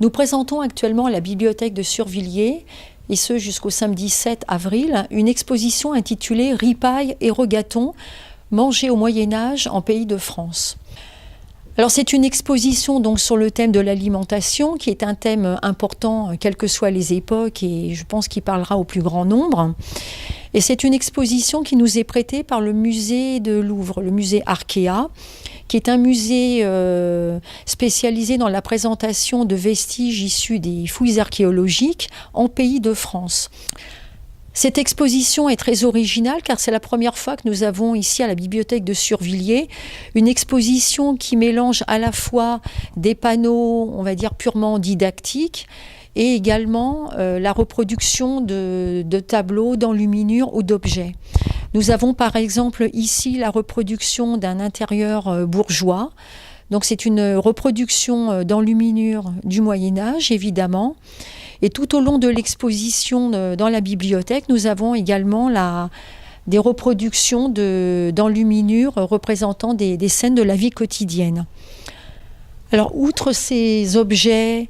Nous présentons actuellement à la bibliothèque de Survilliers, et ce jusqu'au samedi 7 avril, une exposition intitulée « Ripaille et regatons, mangés au Moyen-Âge en pays de France ». Alors c'est une exposition donc sur le thème de l'alimentation, qui est un thème important, quelles que soient les époques, et je pense qu'il parlera au plus grand nombre. Et c'est une exposition qui nous est prêtée par le musée de Louvre, le musée Arkea, qui est un musée spécialisé dans la présentation de vestiges issus des fouilles archéologiques en pays de France. Cette exposition est très originale car c'est la première fois que nous avons ici à la bibliothèque de Survilliers une exposition qui mélange à la fois des panneaux, on va dire, purement didactiques et également la reproduction de tableaux, d'enluminures ou d'objets. Nous avons par exemple ici la reproduction d'un intérieur bourgeois. Donc c'est une reproduction d'enluminure du Moyen-Âge, évidemment. Et tout au long de l'exposition dans la bibliothèque, nous avons également des reproductions d'enluminures représentant des scènes de la vie quotidienne. Alors, outre ces objets,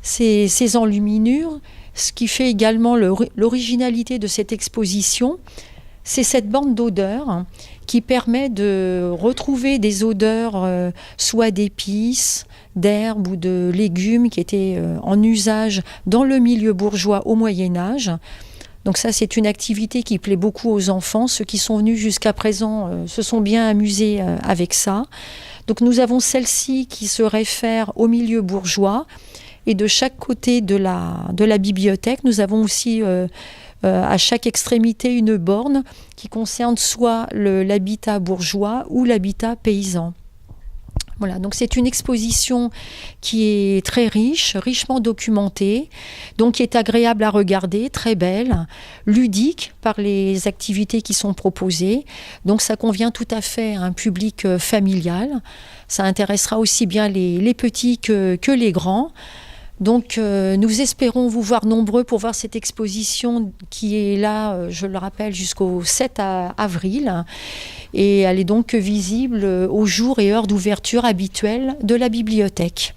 ces enluminures, ce qui fait également l'originalité de cette exposition, c'est cette bande d'odeurs qui permet de retrouver des odeurs soit d'épices, d'herbes ou de légumes qui étaient en usage dans le milieu bourgeois au Moyen-Âge. Donc ça, c'est une activité qui plaît beaucoup aux enfants. Ceux qui sont venus jusqu'à présent se sont bien amusés avec ça. Donc nous avons celle-ci qui se réfère au milieu bourgeois. Et de chaque côté de la bibliothèque, nous avons aussi à chaque extrémité une borne qui concerne soit l'habitat bourgeois ou l'habitat paysan. Voilà, donc c'est une exposition qui est très riche, richement documentée, donc qui est agréable à regarder, très belle, ludique par les activités qui sont proposées. Donc ça convient tout à fait à un public familial. Ça intéressera aussi bien les petits que les grands. Donc nous espérons vous voir nombreux pour voir cette exposition qui est là, je le rappelle, jusqu'au 7 avril. Et elle est donc visible aux jours et heures d'ouverture habituelles de la bibliothèque.